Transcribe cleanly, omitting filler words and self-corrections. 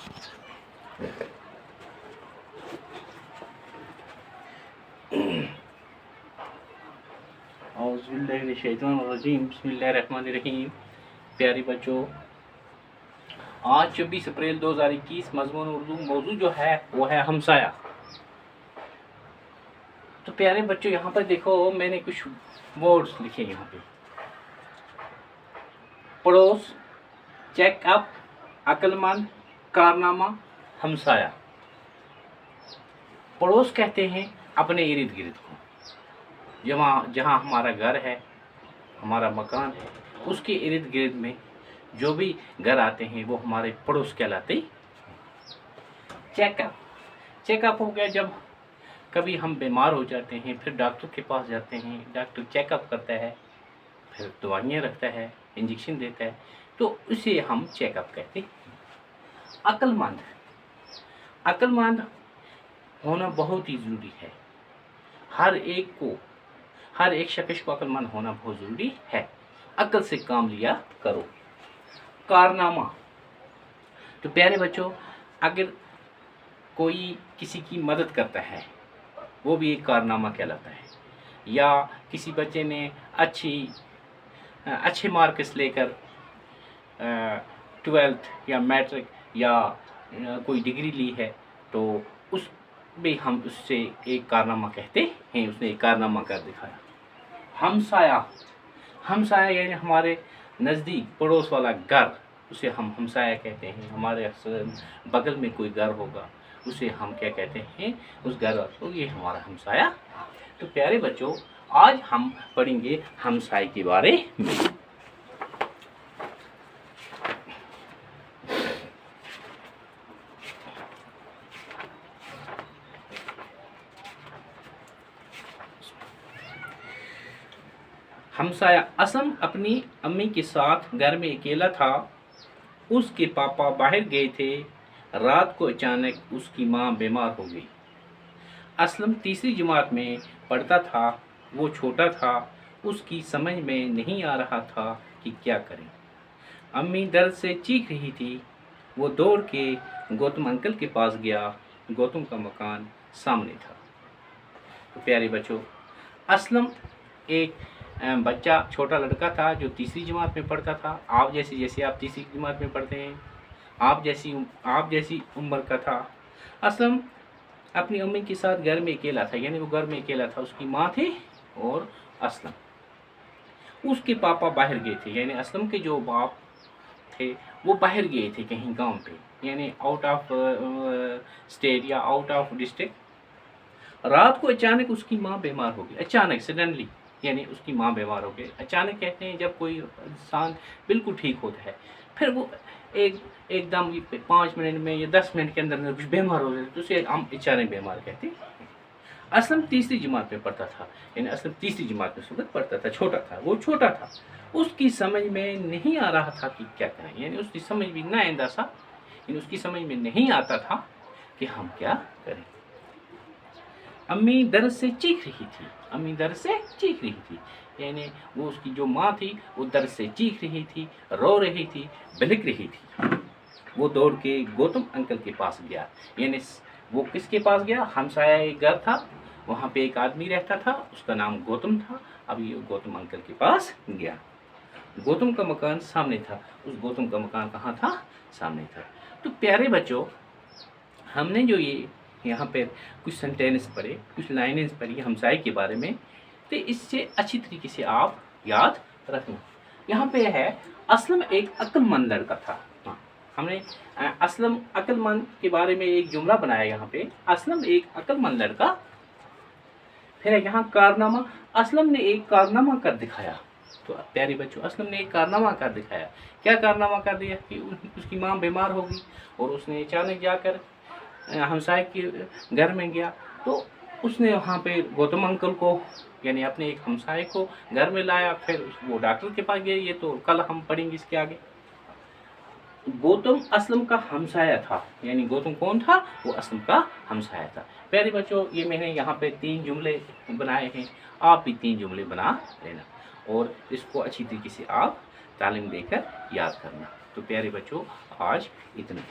बिस्मिल्लाहिर्रहमानिर्रहीम। प्यारे बच्चों, आज 26 अप्रैल 2021, मज़मून उर्दू मौजू जो है वो है हमसाया। तो प्यारे बच्चों, यहाँ पर देखो, मैंने कुछ वर्ड्स लिखे यहाँ पे। पड़ोस, चेकअप, अक्लमंद, कारनामा, हमसाया। पड़ोस कहते हैं अपने इर्द गिर्द को, जहाँ हमारा घर है, हमारा मकान है, उसके इर्द गिर्द में जो भी घर आते हैं वो हमारे पड़ोस कहलाते हैं। चेकअप हो गया जब कभी हम बीमार हो जाते हैं, फिर डॉक्टर के पास जाते हैं, डॉक्टर चेकअप करता है, फिर दवाइयाँ रखता है, इंजेक्शन देता है, तो उसे हम चेकअप कहते हैं। अक्लमंद होना बहुत ही ज़रूरी है। हर एक शख्स को अक्लमंद होना बहुत ज़रूरी है। अक्ल से काम लिया करो। कारनामा, तो प्यारे बच्चों, अगर कोई किसी की मदद करता है वो भी एक कारनामा कहलाता है। या किसी बच्चे ने अच्छे मार्क्स लेकर 12th या मैट्रिक या कोई डिग्री ली है, तो उस भी हम उससे एक कारनामा कहते हैं, उसने एक कारनामा कर दिखाया। हमसाया यानी हमारे नज़दीक पड़ोस वाला घर, उसे हम हमसाया कहते हैं। हमारे बगल में कोई घर होगा, उसे हम क्या कहते हैं, उस घर को, ये हमारा हमसाया। तो प्यारे बच्चों, आज हम पढ़ेंगे हमसाये के बारे में। हमसाया असम अपनी अम्मी के साथ घर में अकेला था। उसके पापा बाहर गए थे। रात को अचानक उसकी माँ बीमार हो गई। असलम तीसरी जमात में पढ़ता था। वो छोटा था, उसकी समझ में नहीं आ रहा था कि क्या करें। अम्मी दर्द से चीख रही थी। वो दौड़ के गौतम अंकल के पास गया। गौतम का मकान सामने था। तो प्यारे बच्चों, असलम एक बच्चा, छोटा लड़का था जो तीसरी जमात में पढ़ता था। आप जैसे आप तीसरी जमात में पढ़ते हैं, आप जैसी उम्र का था। असलम अपनी अम्मी के साथ घर में अकेला था, यानी वो घर में अकेला था। उसकी माँ थी और असलम। उसके पापा बाहर गए थे, यानी असलम के जो बाप थे वो बाहर गए थे कहीं गांव पे, यानी आउट ऑफ स्टेट या आउट ऑफ डिस्ट्रिक्ट। रात को अचानक उसकी माँ बीमार हो गई। अचानक, सडनली, यानी उसकी माँ बीमार हो गई। अचानक कहते हैं जब कोई इंसान बिल्कुल ठीक होता है, फिर वो एकदम 5 मिनट में या 10 मिनट के अंदर कुछ बीमार हो जाए, तो उसे हम अचानक बीमार कहते हैं। असलम तीसरी जमात में पढ़ता था, यानी असलम तीसरी जमात में उस वक्त पढ़ता था। वो छोटा था। उसकी समझ में नहीं आ रहा था कि क्या करें, यानी उसकी समझ भी ना आंदा सा, यानी उसकी समझ में नहीं आता था कि हम क्या करें। अम्मी दर्द से चीख रही थी। यानी वो उसकी जो माँ थी वो दर्द से चीख रही थी, रो रही थी, बिलख रही थी। वो दौड़ के गौतम अंकल के पास गया। यानी वो किसके पास गया? हमसाया एक घर था, वहाँ पे एक आदमी रहता था, उसका नाम गौतम था। अभी गौतम अंकल के पास गया। गौतम का मकान सामने था। उस गौतम का मकान कहाँ था? सामने था। तो प्यारे बच्चों, हमने जो ये यहाँ पे कुछ सेंटेंस पढ़े, कुछ लाइनें पढ़ी हमसाये के बारे में, तो इससे अच्छी तरीके से आप याद रखना। यहाँ पे है, असलम एक अक्लमंद लड़का था। हमने असलम अक्लमंद के बारे में एक जुमला बनाया यहाँ पे, असलम एक अक्लमंद लड़का। फिर यहाँ कारनामा, असलम ने एक कारनामा कर दिखाया। तो प्यारे बच्चों, असलम ने एक कारनामा कर दिखाया। क्या कारनामा कर दिया? कि उसकी माँ बीमार हो गई और उसने अचानक जाकर हमसाये के घर में गया। तो उसने वहाँ पे गौतम अंकल को, यानी अपने एक हमसाये को घर में लाया। फिर वो डॉक्टर के पास गए। ये तो कल हम पढ़ेंगे इसके आगे। गौतम असलम का हमसाया था, यानी गौतम कौन था? वो असलम का हमसाया था। प्यारे बच्चों, ये मैंने यहाँ पे 3 जुमले बनाए हैं। आप भी 3 जुमले बना लेना और इसको अच्छी तरीके से आप तालीम देकर याद करना। तो प्यारे बच्चों, आज इतना।